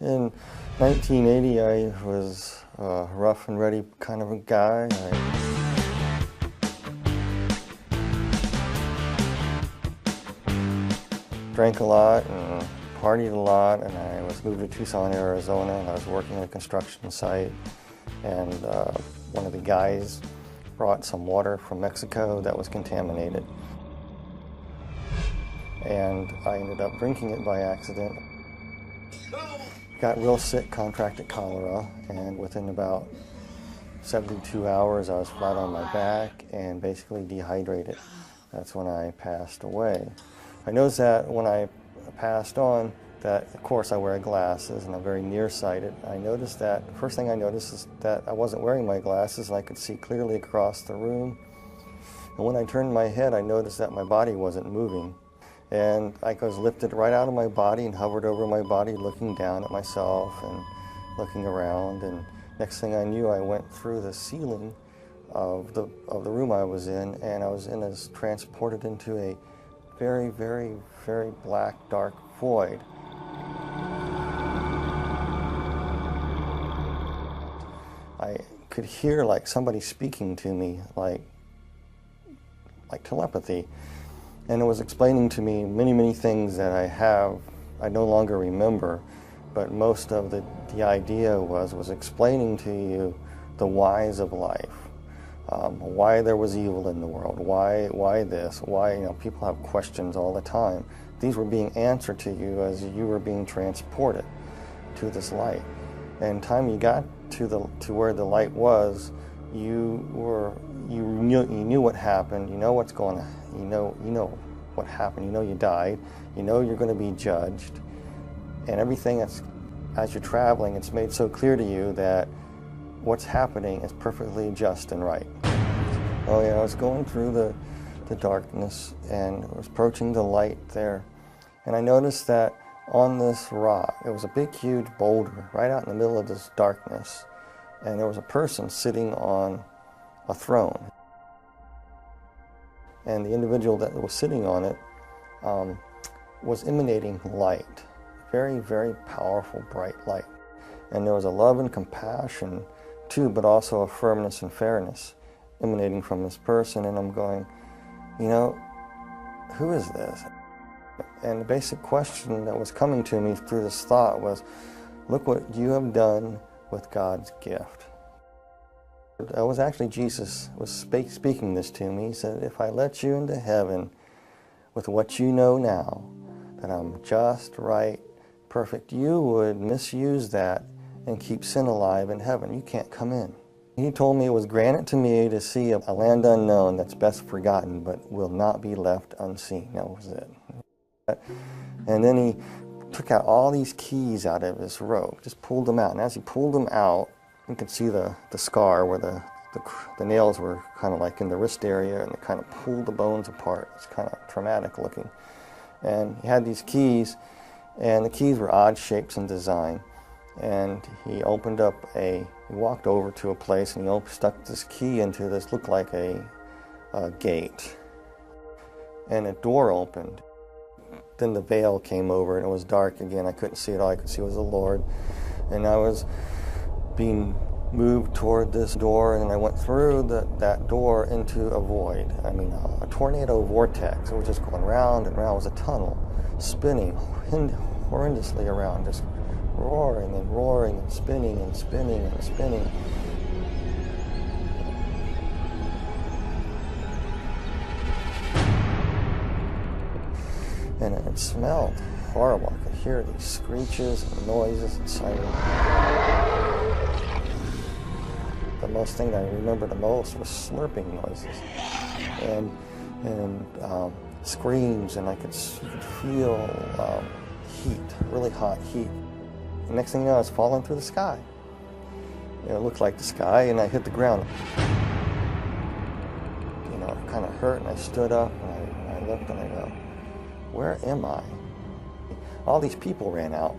In 1980, I was a rough and ready kind of a guy. I drank a lot and partied a lot, and I was moved to Tucson, Arizona, and I was working at a construction site, and one of the guys brought some water from Mexico that was contaminated. And I ended up drinking it by accident. Got real sick, contracted cholera, and within about 72 hours I was flat on my back and basically dehydrated. That's when I passed away. I noticed that when I passed on, that of course I wear glasses and I'm very nearsighted. I noticed that, first thing I noticed is that I wasn't wearing my glasses and I could see clearly across the room. And when I turned my head, I noticed that my body wasn't moving. And I was lifted right out of my body and hovered over my body, looking down at myself and looking around. And next thing I knew, I went through the ceiling of the room I was in, and I was transported into a very, very, very black, dark void. I could hear like somebody speaking to me, like telepathy. And it was explaining to me many, many things that I no longer remember, but most of the idea was explaining to you the whys of life, why there was evil in the world, why this, why, people have questions all the time. These were being answered to you as you were being transported to this light. And time you got to where the light was, you knew what happened, you know what's going on, you know what happened, you know you died, you know you're going to be judged, and everything as you're traveling, it's made so clear to you that what's happening is perfectly just and right. Oh yeah, I was going through the darkness and I was approaching the light there, and I noticed that on this rock, it was a big huge boulder right out in the middle of this darkness, and there was a person sitting on a throne. And the individual that was sitting on it was emanating light, very, very powerful, bright light. And there was a love and compassion too, but also a firmness and fairness emanating from this person. And I'm going, who is this? And the basic question that was coming to me through this thought was, look what you have done with God's gift. It was actually Jesus was speaking this to me. He said, if I let you into heaven with what you know now, that I'm just, right, perfect, you would misuse that and keep sin alive in heaven. You can't come in. He told me it was granted to me to see a land unknown that's best forgotten, but will not be left unseen. That was it. And then he took out all these keys out of his robe, just pulled them out. And as he pulled them out, you could see the scar where the nails were kind of like in the wrist area, and they kind of pulled the bones apart. It's kind of traumatic looking. And he had these keys, and the keys were odd shapes and design. And he walked over to a place, and he stuck this key into this, looked like a gate. And a door opened. Then the veil came over, and it was dark again. I couldn't see it all I could see was the Lord. And I was being moved toward this door, and I went through that door into a void. I mean, a tornado vortex. It was just going round and round. It was a tunnel, spinning horrendously around, just roaring and roaring and spinning and spinning and spinning. And it smelled horrible. I could hear these screeches and noises and sirens. The most thing that I remember the most was slurping noises and screams, and you could feel heat, really hot heat. The next thing you know, I was falling through the sky. It looked like the sky, and I hit the ground. It kind of hurt, and I stood up, and I looked, and I go, where am I? All these people ran out.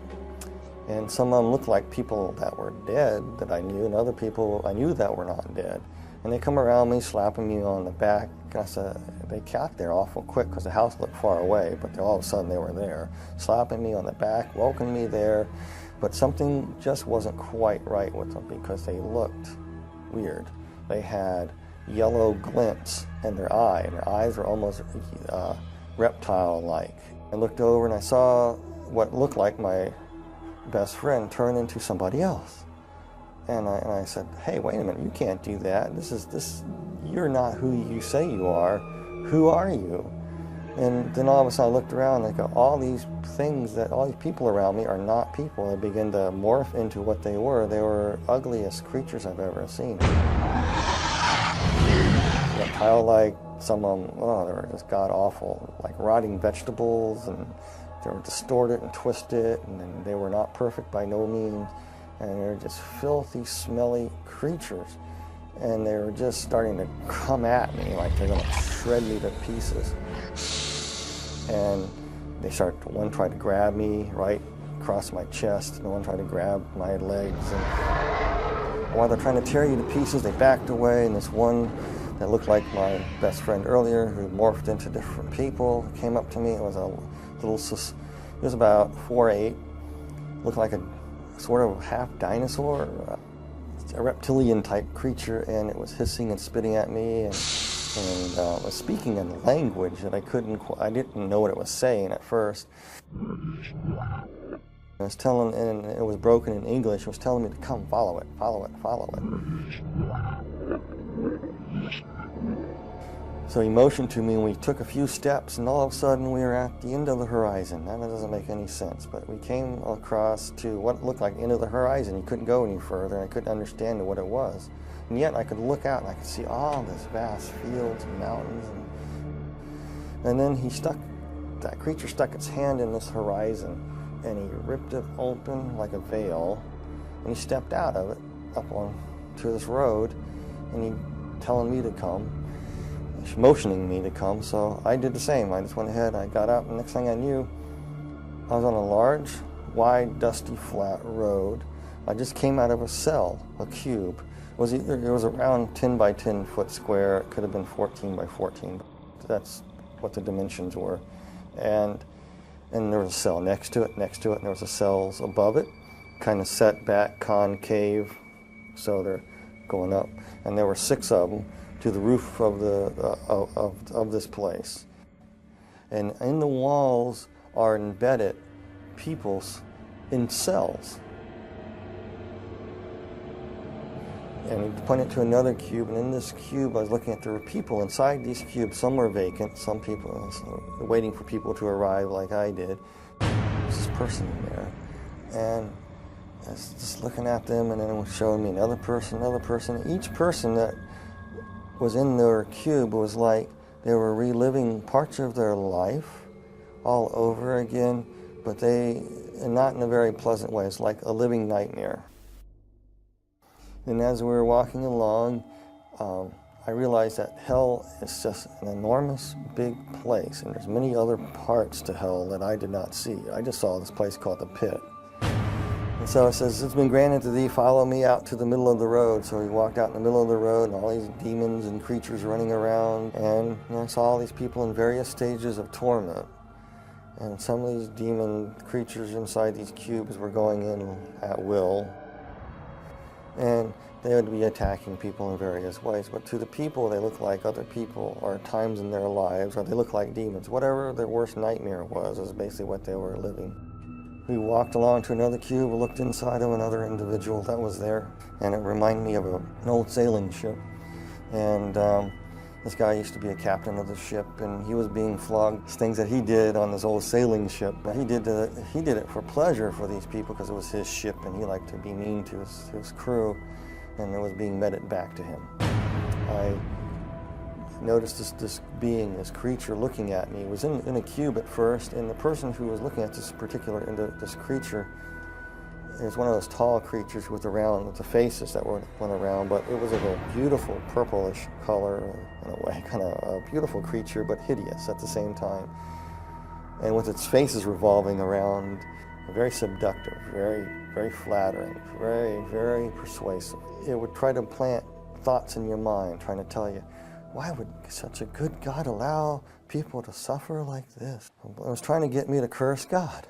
And some of them looked like people that were dead that I knew, and other people I knew that were not dead. And they come around me, slapping me on the back. They got there awful quick because the house looked far away, but all of a sudden they were there, slapping me on the back, welcoming me there. But something just wasn't quite right with them because they looked weird. They had yellow glints in their eye, and their eyes were almost reptile-like. I looked over and I saw what looked like my best friend turn into somebody else. And I said, hey, wait a minute, you can't do that. You're not who you say you are. Who are you? And then all of a sudden I looked around and I go, all these people around me are not people. They began to morph into what they were. They were ugliest creatures I've ever seen. Reptile-like, some of them, they were just god-awful, like rotting vegetables, and they were distorted and twisted, and they were not perfect by no means. And they were just filthy, smelly creatures. And they were just starting to come at me like they're going to shred me to pieces. And one tried to grab me right across my chest, and one tried to grab my legs. And while they're trying to tear you to pieces, they backed away, and this one that looked like my best friend earlier, who morphed into different people, came up to me. It was he was about 4'8", looked like a sort of half dinosaur, a reptilian type creature, and it was hissing and spitting at me, and was speaking in a language that I didn't know what it was saying at first. I was telling, and it was broken in English. It was telling me to come, follow it, follow it, follow it. So he motioned to me, and we took a few steps, and all of a sudden we were at the end of the horizon. That doesn't make any sense, but we came across to what looked like the end of the horizon. You couldn't go any further, and I couldn't understand what it was. And yet I could look out and I could see all this vast fields and mountains. And then that creature stuck its hand in this horizon, and he ripped it open like a veil, and he stepped out of it up onto this road, and he telling me to come, motioning me to come. So I did the same. I just went ahead, I got up, and next thing I knew, I was on a large, wide, dusty, flat road. I just came out of a cell, a cube. It was around 10 by 10 foot square. It could have been 14 by 14. That's what the dimensions were. And there was a cell next to it, and there was a cells above it, kind of set back, concave, so they're going up. And there were 6 of them to the roof of this place. And in the walls are embedded people in cells. And he pointed to another cube, and in this cube I was looking at, there were people inside these cubes. Some were vacant, some people waiting for people to arrive like I did. There's this person in there, and I was just looking at them, and then it was showing me another person. Each person that was in their cube was like they were reliving parts of their life all over again, but not in a very pleasant way. It's like a living nightmare. And as we were walking along, I realized that hell is just an enormous big place, and there's many other parts to hell that I did not see. I just saw this place called the pit. And so it says, it's been granted to thee, follow me out to the middle of the road. So he walked out in the middle of the road, and all these demons and creatures running around, and I saw all these people in various stages of torment. And some of these demon creatures inside these cubes were going in at will. And they would be attacking people in various ways. But to the people, they look like other people, or times in their lives, or they look like demons. Whatever their worst nightmare was basically what they were living. We walked along to another cube, looked inside of another individual that was there, and it reminded me of an old sailing ship. And this guy used to be a captain of the ship, and he was being flogged. Things that he did on this old sailing ship, he did it for pleasure for these people because it was his ship, and he liked to be mean to his crew, and it was being meted back to him. I noticed this being, this creature looking at me. It was in a cube at first, and the person who was looking at this creature, it was one of those tall creatures with the faces that went around, but it was of a beautiful purplish color in a way, kind of a beautiful creature, but hideous at the same time. And with its faces revolving around, very seductive, very, very flattering, very, very persuasive. It would try to plant thoughts in your mind, trying to tell you, why would such a good God allow people to suffer like this? It was trying to get me to curse God.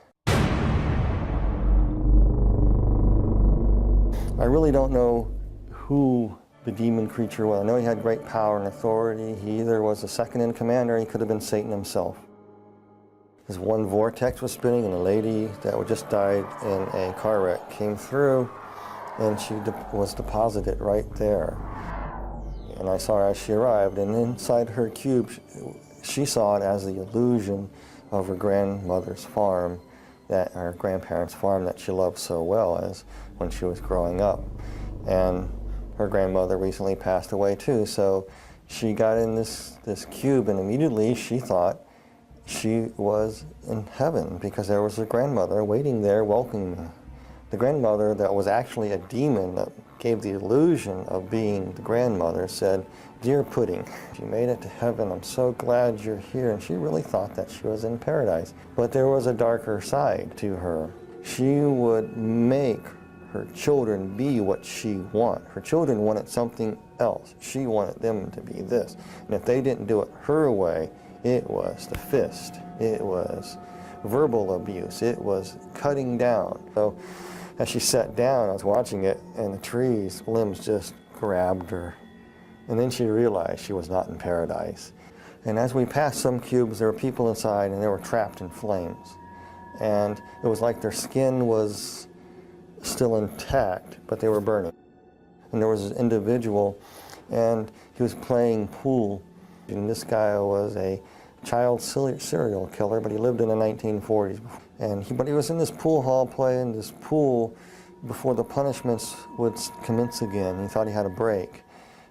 I really don't know who the demon creature was. I know he had great power and authority. He either was the second in command or he could have been Satan himself. This one vortex was spinning and a lady that had just died in a car wreck came through and she was deposited right there. And I saw her as she arrived, and inside her cube, she saw it as the illusion of her grandmother's farm, her grandparents' farm that she loved so well as when she was growing up. And her grandmother recently passed away too, so she got in this cube, and immediately she thought she was in heaven because there was a grandmother waiting there welcoming her. The grandmother that was actually a demon that gave the illusion of being the grandmother said, "Dear Pudding, you made it to heaven. I'm so glad you're here." And she really thought that she was in paradise. But there was a darker side to her. She would make her children be what she wanted. Her children wanted something else. She wanted them to be this. And if they didn't do it her way, it was the fist. It was verbal abuse. It was cutting down. So as she sat down, I was watching it, and the tree's limbs just grabbed her. And then she realized she was not in paradise. And as we passed some cubes, there were people inside, and they were trapped in flames. And it was like their skin was still intact, but they were burning. And there was an individual, and he was playing pool. And this guy was a child serial killer, but he lived in the 1940s. But he was in this pool hall playing this pool before the punishments would commence again. He thought he had a break.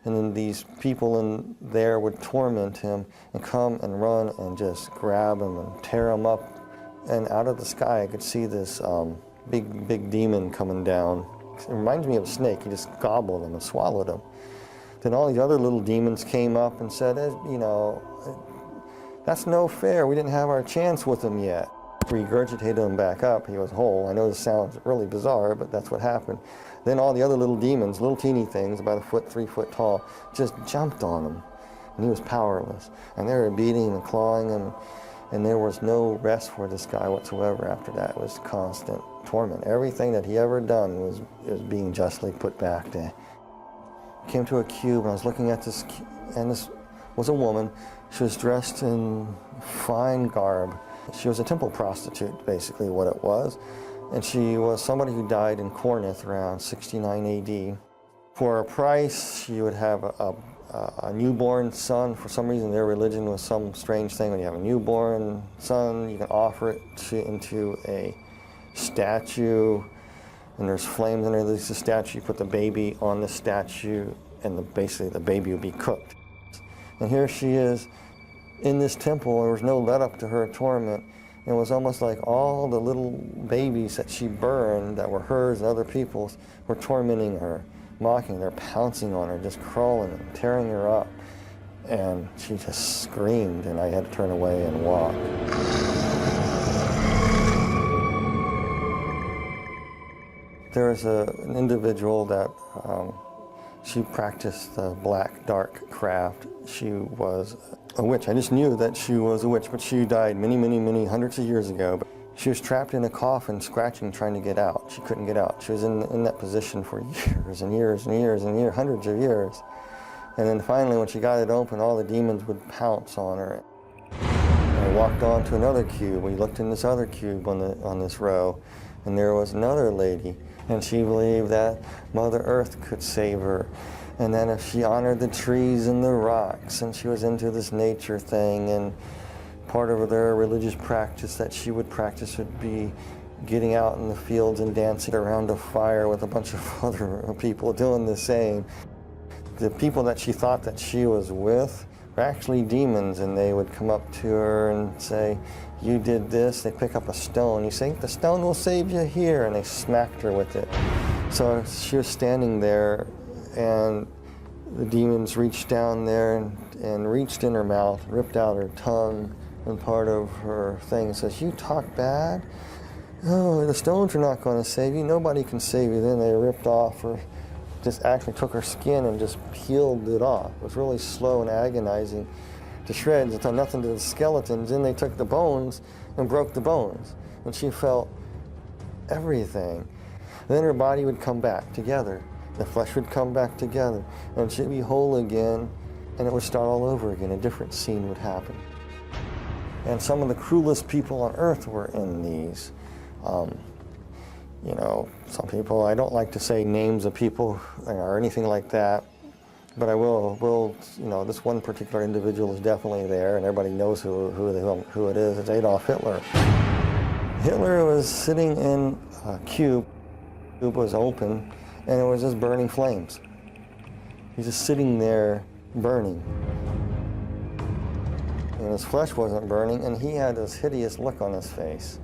And then these people in there would torment him and come and run and just grab him and tear him up. And out of the sky, I could see this big demon coming down. It reminds me of a snake. He just gobbled him and swallowed him. Then all these other little demons came up and said, "That's no fair. We didn't have our chance with him yet." Regurgitated him back up. He was whole. I know this sounds really bizarre, but that's what happened. Then all the other little demons, little teeny things, about 3 foot tall, just jumped on him. And he was powerless. And they were beating him and clawing him. And there was no rest for this guy whatsoever after that. It was constant torment. Everything that he ever done was being justly put back to him. I came to a cube, and I was looking at this, and this was a woman. She was dressed in fine garb. She was a temple prostitute, basically what it was. And she was somebody who died in Corinth around 69 AD. For a price, she would have a newborn son. For some reason, their religion was some strange thing. When you have a newborn son, you can offer it into a statue, and there's flames underneath the statue. You put the baby on the statue, and basically the baby would be cooked. And here she is in this temple. There was no let up to her torment. It was almost like all the little babies that she burned that were hers and other people's were tormenting her, mocking her, pouncing on her, just crawling and tearing her up. And she just screamed, and I had to turn away and walk. There was an individual that she practiced the black dark craft. She was a witch. I just knew that she was a witch, but she died many hundreds of years ago. But she was trapped in a coffin, scratching, trying to get out. She couldn't get out. She was in that position for years and years and years and years, hundreds of years. And then finally, when she got it open, all the demons would pounce on her. I walked on to another cube. We looked in this other cube on this row, and there was another lady. And she believed that Mother Earth could save her. And then if she honored the trees and the rocks, and she was into this nature thing, and part of their religious practice that she would practice would be getting out in the fields and dancing around a fire with a bunch of other people doing the same. The people that she thought that she was with were actually demons, and they would come up to her and say, "You did this." They pick up a stone. You think the stone will save you here, and they smacked her with it. So she was standing there, and the demons reached down there and reached in her mouth, ripped out her tongue and part of her thing, and says, "You talk bad? Oh, the stones are not going to save you. Nobody can save you." Then they ripped off her, just actually took her skin and just peeled it off. It was really slow and agonizing to shreds. It done nothing to the skeletons. Then they took the bones and broke the bones. And she felt everything. Then her body would come back together. The flesh would come back together, and she'd be whole again, and it would start all over again. A different scene would happen. And some of the cruelest people on earth were in these. You know, some people, I don't like to say names of people or anything like that, but I will, you know, this one particular individual is definitely there, and everybody knows who it is. It's Adolf Hitler. Hitler was sitting in a cube. The cube was open, and it was just burning flames. He's just sitting there burning. And his flesh wasn't burning, and he had this hideous look on his face.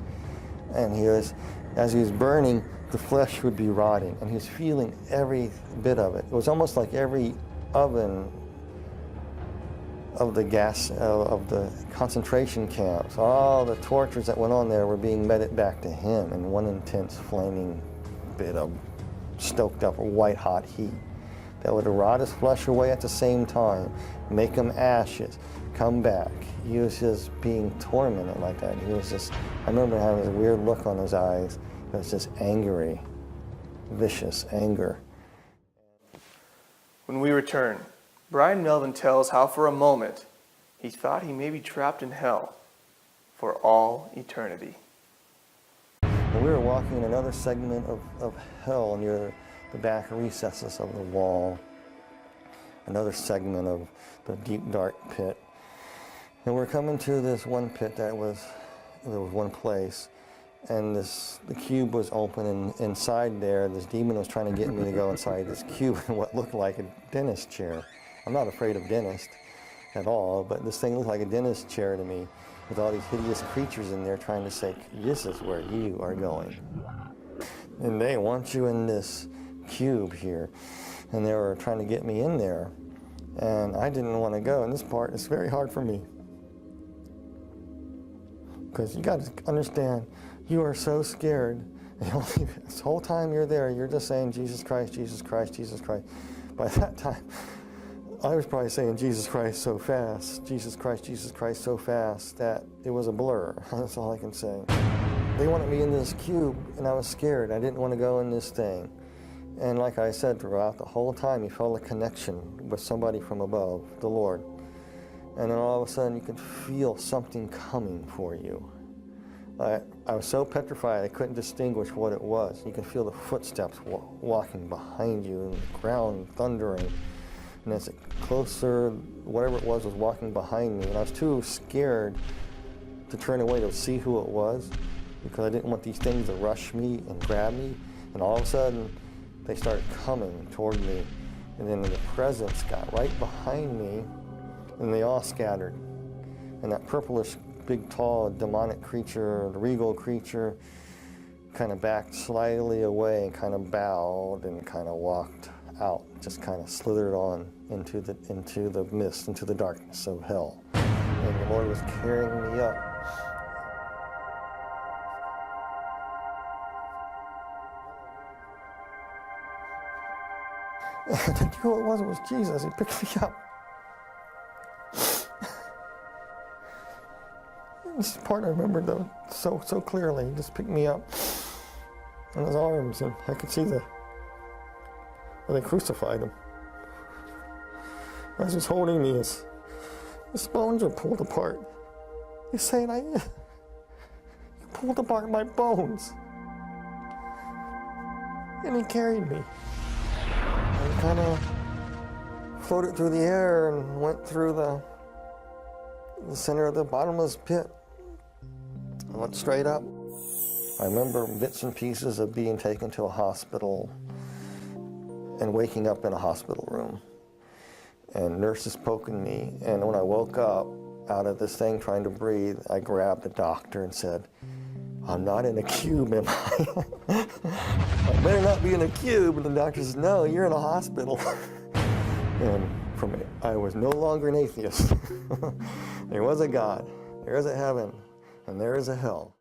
And he was, as he was burning, the flesh would be rotting, and he was feeling every bit of it. It was almost like every oven of the gas, of the concentration camps, all the tortures that went on there were being meted back to him in one intense flaming bit of stoked up white hot heat that would rot his flesh away at the same time, make him ashes, come back. He was just being tormented like that. He was just, I remember having this weird look on his eyes. It was just angry, vicious anger. When we return, Bryan Melvin tells how for a moment he thought he may be trapped in hell for all eternity. And we were walking in another segment of hell near the back recesses of the wall, another segment of the deep dark pit. And we're coming to this one pit there was one place, and the cube was open, and inside there, this demon was trying to get me to go inside this cube in what looked like a dentist chair. I'm not afraid of dentists at all, but this thing looked like a dentist chair to me, with all these hideous creatures in there trying to say, this is where you are going. And they want you in this cube here. And they were trying to get me in there, and I didn't want to go. And this part is very hard for me, because you got to understand, you are so scared. And this whole time you're there, you're just saying, Jesus Christ, Jesus Christ, Jesus Christ. By that time, I was probably saying Jesus Christ so fast, Jesus Christ so fast, that it was a blur. That's all I can say. They wanted me in this cube, and I was scared. I didn't want to go in this thing. And like I said, throughout the whole time, you felt a connection with somebody from above, the Lord. And then all of a sudden, you could feel something coming for you. I was so petrified, I couldn't distinguish what it was. You could feel the footsteps walking behind you, and the ground thundering. And as it closer, whatever it was walking behind me. And I was too scared to turn away to see who it was, because I didn't want these things to rush me and grab me. And all of a sudden, they started coming toward me. And then the presence got right behind me, and they all scattered. And that purplish, big, tall, demonic creature, the regal creature, kind of backed slightly away and kind of bowed and kind of walked out, just kind of slithered on into the mist, into the darkness of hell. And the Lord was carrying me up. And I think who it was Jesus. He picked me up. This part I remember though so clearly. He just picked me up in his arms, and I could see where they crucified him. As he's holding me, his bones are pulled apart. He's saying, you pulled apart my bones. And he carried me. And kind of floated through the air and went through the center of the bottomless pit. I went straight up. I remember bits and pieces of being taken to a hospital and waking up in a hospital room, and nurses poking me. And when I woke up out of this thing trying to breathe, I grabbed the doctor and said, I'm not in a cube, am I? I better not be in a cube. And the doctor says, no, you're in a hospital. And from it, I was no longer an atheist. There was a God, there is a heaven, and there is a hell.